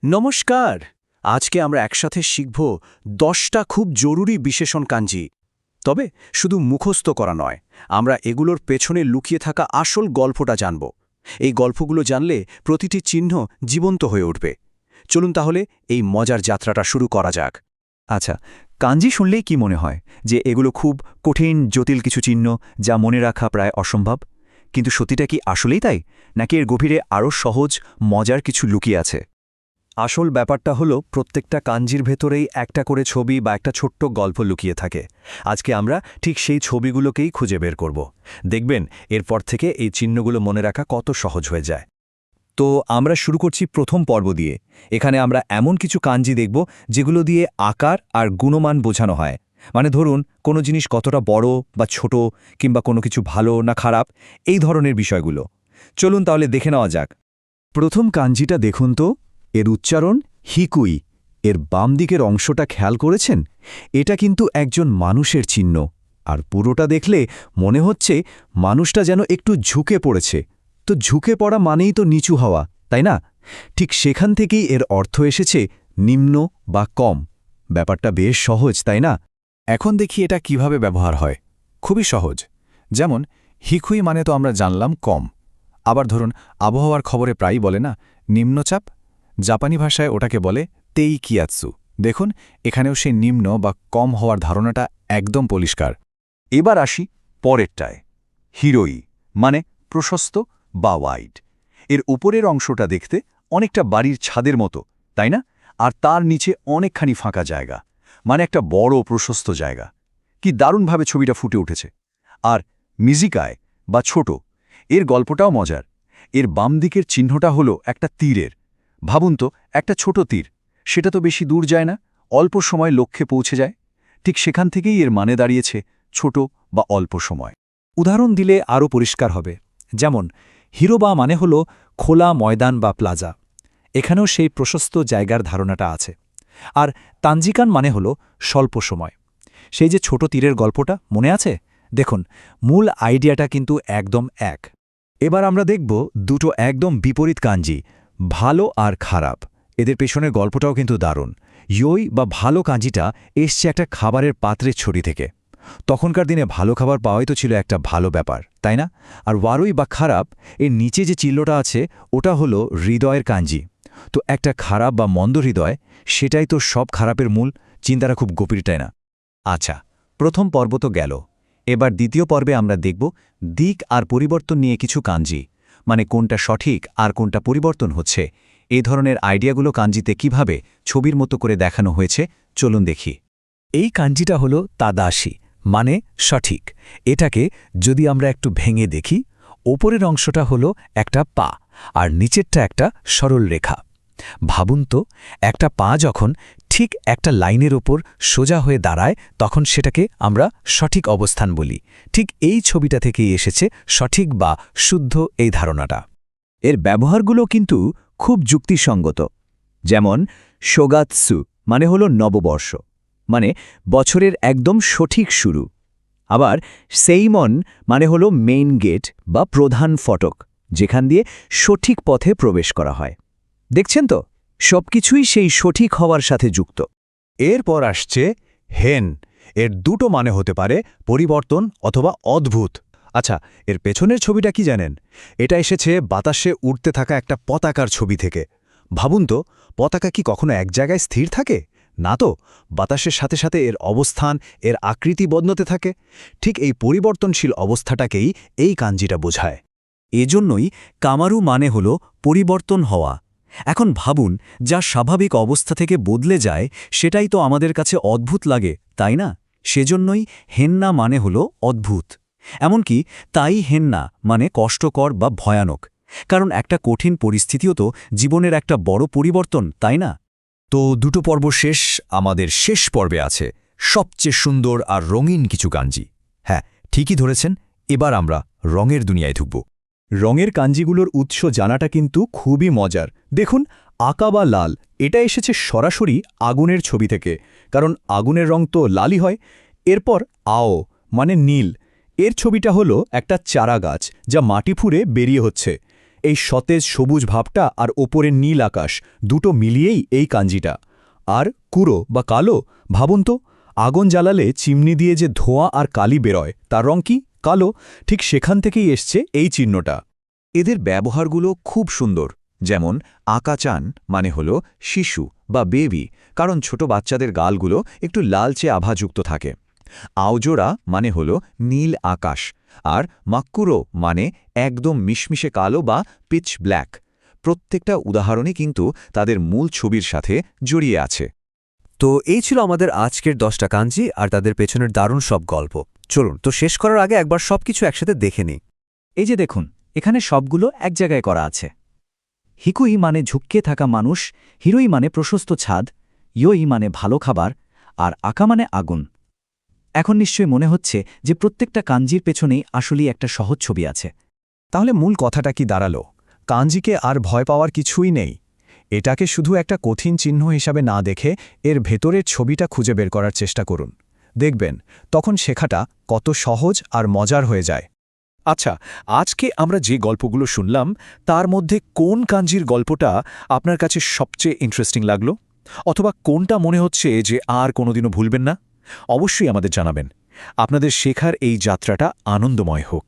নমস্কার। আজকে আমরা একসাথে শিখব 10টা খুব জরুরি বিশেষণ কাঞ্জি। তবে শুধু মুখস্থ করা নয়, আমরা এগুলোর পেছনে লুকিয়ে থাকা আসল গল্পটা জানব। এই গল্পগুলো জানলে প্রতিটি চিহ্ন জীবন্ত হয়ে উঠবে। চলুন তাহলে এই মজার যাত্রাটা শুরু করা যাক। আচ্ছা, কাঞ্জি শুনলেই কি মনে হয় যে এগুলো খুব কঠিন জটিল কিছু চিহ্ন যা মনে রাখা প্রায় অসম্ভব? কিন্তু সত্যিটা কি আসলেই তাই, নাকি এর গভীরে আরও সহজ মজার কিছু লুকিয়ে আছে? আসল ব্যাপারটা হলো প্রত্যেকটা কাঞ্জির ভেতরেই একটা করে ছবি বা একটা ছোট্ট গল্প লুকিয়ে থাকে। আজকে আমরা ঠিক সেই ছবিগুলোকেই খুঁজে বের করব। দেখবেন এরপর থেকে এই চিহ্নগুলো মনে রাখা কত সহজ হয়ে যায়। তো আমরা শুরু করছি প্রথম পর্ব দিয়ে। এখানে আমরা এমন কিছু কাঞ্জি দেখব যেগুলো দিয়ে আকার আর গুণমান বোঝানো হয়। মানে ধরুন কোনো জিনিস কতটা বড় বা ছোট, কিংবা কোনো কিছু ভালো না খারাপ, এই ধরনের বিষয়গুলো। চলুন তাহলে দেখে নেওয়া যাক। প্রথম কাঞ্জিটা দেখুন তো, এর উচ্চারণ হিকুই। এর বাম দিকের অংশটা খেয়াল করেছেন? এটা কিন্তু একজন মানুষের চিহ্ন, আর পুরোটা দেখলে মনে হচ্ছে মানুষটা যেন একটু ঝুঁকে পড়েছে। তো ঝুঁকে পড়া মানেই তো নিচু হওয়া, তাই না? ঠিক সেখান থেকেই এর অর্থ এসেছে নিম্ন বা কম। ব্যাপারটা বেশ সহজ, তাই না? এখন দেখি এটা কিভাবে ব্যবহার হয়। খুবই সহজ। যেমন হিকুই মানে তো আমরা জানলাম কম। আবার ধরুন আবহাওয়ার খবরে প্রায়ই বলে না নিম্নচাপ, জাপানি ভাষায় ওটাকে বলে তেই কিয়াৎসু। দেখুন এখানেও সেই নিম্ন বা কম হওয়ার ধারণাটা একদম পরিষ্কার। এবার আসি পরেরটায়। হিরোই মানে প্রশস্ত বা ওয়াইড। এর উপরের অংশটা দেখতে অনেকটা বাড়ির ছাদের মতো, তাই না? আর তার নিচে অনেকখানি ফাঁকা জায়গা, মানে একটা বড় প্রশস্ত জায়গা। কি দারুণভাবে ছবিটা ফুটে উঠেছে। আর মিজিকায় বা ছোট, এর গল্পটাও মজার। এর বাম দিকের চিহ্নটা হলো একটা তীরের। ভাবুন তো, একটা ছোট তীর, সেটা তো বেশি দূর যায় না, অল্প সময় লক্ষ্যে পৌঁছে যায়। ঠিক সেখান থেকেই এর মানে দাঁড়িয়েছে ছোট বা অল্প সময়। উদাহরণ দিলে আরও পরিষ্কার হবে। যেমন হিরোবা মানে হল খোলা ময়দান বা প্লাজা। এখানেও সেই প্রশস্ত জায়গার ধারণাটা আছে। আর তানজিকান মানে হল স্বল্প সময়। সেই যে ছোট তীরের গল্পটা মনে আছে? দেখুন, মূল আইডিয়াটা কিন্তু একদম এক। এবার আমরা দেখব দুটো একদম বিপরীত কাঞ্জি, ভালো আর খারাপ। এদের পেছনের গল্পটাও কিন্তু দারুণ। ইয়ই বা ভালো কাঞ্জিটা এসছে একটা খাবারের পাত্রের ছড়ি থেকে। তখনকার দিনে ভালো খাবার পাওয়াই তো ছিল একটা ভালো ব্যাপার, তাই না? আর ওয়ারুই বা খারাপ, এর নিচে যে চিহ্নটা আছে ওটা হলো হৃদয়ের কাঞ্জি। তো একটা খারাপ বা মন্দ হৃদয়, সেটাই তো সব খারাপের মূল। চিন্তাটা খুব গভীর, তাই না? আচ্ছা, প্রথম পর্ব তো গেল। এবার দ্বিতীয় পর্বে আমরা দেখব দিক আর পরিবর্তন নিয়ে কিছু কাঞ্জি, মানে কোনটা সঠিক আর কোনটা পরিবর্তন হচ্ছে। এই ধরনের আইডিয়াগুলো কাঞ্জিতে কিভাবে ছবির মতো করে দেখানো হয়েছে, চলুন দেখি। এই কাঞ্জিটা হল তাদাশি, মানে সঠিক। এটাকে যদি আমরা একটু ভেঙে দেখি, ওপরের অংশটা হলো একটা পা, আর নিচেরটা একটা সরল রেখা। ভাবুন তো, একটা পা যখন ঠিক একটা লাইনের ওপর সোজা হয়ে দাঁড়ায়, তখন সেটাকে আমরা সঠিক অবস্থান বলি। ঠিক এই ছবিটা থেকেই এসেছে সঠিক বা শুদ্ধ এই ধারণাটা। এর ব্যবহারগুলো কিন্তু খুব যুক্তিসঙ্গত। যেমন শোগাৎসু মানে হলো নববর্ষ, মানে বছরের একদম সঠিক শুরু। আবার সেইমন মানে হলো মেইন গেট বা প্রধান ফটক, যেখান দিয়ে সঠিক পথে প্রবেশ করা হয়। দেখছেন তো, সবকিছুই সেই সঠিক হওয়ার সাথে যুক্ত। এরপর আসছে হেন। এর দুটো মানে হতে পারে পরিবর্তন অথবা অদ্ভুত। আচ্ছা, এর পেছনের ছবিটা কি জানেন? এটা এসেছে বাতাসে উড়তে থাকা একটা পতাকার ছবি থেকে। ভাবুন তো, পতাকা কি কখনো এক জায়গায় স্থির থাকে? না তো, বাতাসের সাথে সাথে এর অবস্থান, এর আকৃতি বদলাতে থাকে। ঠিক এই পরিবর্তনশীল অবস্থাটাকেই এই কাঞ্জিটা বোঝায়। এজন্যই কামারু মানে হল পরিবর্তন হওয়া। এখন ভাবুন, যা স্বাভাবিক অবস্থা থেকে বদলে যায় সেটাই তো আমাদের কাছে অদ্ভুত লাগে, তাই না? সেজন্যই হেন্না মানে হল অদ্ভুত। এমনকি তাই হেন্না মানে কষ্টকর বা ভয়ানক, কারণ একটা কঠিন পরিস্থিতিও তো জীবনের একটা বড় পরিবর্তন, তাই না? তো দুটো পর্ব শেষ, আমাদের শেষ পর্বে আছে সবচেয়ে সুন্দর আর রঙিন কিছু কাঞ্জি। হ্যাঁ, ঠিকই ধরেছেন, এবার আমরা রঙের দুনিয়ায় ঢুকব। রঙের কাঞ্জিগুলোর উৎস জানাটা কিন্তু খুবই মজার। দেখুন, আকা বা লাল, এটা এসেছে সরাসরি আগুনের ছবি থেকে, কারণ আগুনের রং তো লালই হয়। এরপর আও মানে নীল, এর ছবিটা হলো একটা চারা গাছ যা মাটি ফুঁড়ে বেরিয়ে হচ্ছে। এই সতেজ সবুজ ভাবটা আর ওপরের নীল আকাশ দুটো মিলিয়েই এই কাঞ্জিটা। আর কুরো বা কালো, ভাবুন তো, আগুন জ্বালালে চিমনি দিয়ে যে ধোঁয়া আর কালি বেরোয় তার রং কি? কালো। ঠিক সেখান থেকেই এসছে এই চিহ্নটা। এদের ব্যবহারগুলো খুব সুন্দর, যেমন আকাচান মানে হল শিশু বা বেবি, কারণ ছোট বাচ্চাদের গালগুলো একটু লালচে আভাযুক্ত থাকে। আওজোরা মানে হল নীল আকাশ, আর মাক্কুরো মানে একদম মিশমিশে কালো বা পিচ ব্ল্যাক। প্রত্যেকটা উদাহরণই কিন্তু তাদের মূল ছবির সাথে জড়িয়ে আছে। তো এই ছিল আমাদের আজকের 10টা কাঞ্জি আর তাদের পেছনের দারুণ সব গল্প। চলুন তো শেষ করার আগে একবার সবকিছু একসাথে দেখে নিই। এই যে দেখুন, এখানে সবগুলো এক জায়গায় করা আছে। হিকুই মানে ঝুঁকে থাকা মানুষ, হিরোই মানে প্রশস্ত ছাদ, ইয়োই মানে ভালো খাবার, আর আকা মানে আগুন। এখন নিশ্চয়ই মনে হচ্ছে যে প্রত্যেকটা কাঞ্জির পেছনেই আসলেই একটা সহজ ছবি আছে। তাহলে মূল কথাটা কি দাঁড়ালো? কাঞ্জিকে আর ভয় পাওয়ার কিছুই নেই। এটাকে শুধু একটা কঠিন চিহ্ন হিসাবে না দেখে এর ভেতরের ছবিটা খুঁজে বের করার চেষ্টা করুন। দেখবেন তখন শেখাটা কত সহজ আর মজার হয়ে যায়। আচ্ছা, আজকে আমরা যে গল্পগুলো শুনলাম তার মধ্যে কোন কাঞ্জির গল্পটা আপনার কাছে সবচেয়ে ইন্টারেস্টিং লাগলো? অথবা কোনটা মনে হচ্ছে যে আর কোনোদিনও ভুলবেন না? অবশ্যই আমাদের জানাবেন। আপনাদের শেখার এই যাত্রাটা আনন্দময় হোক।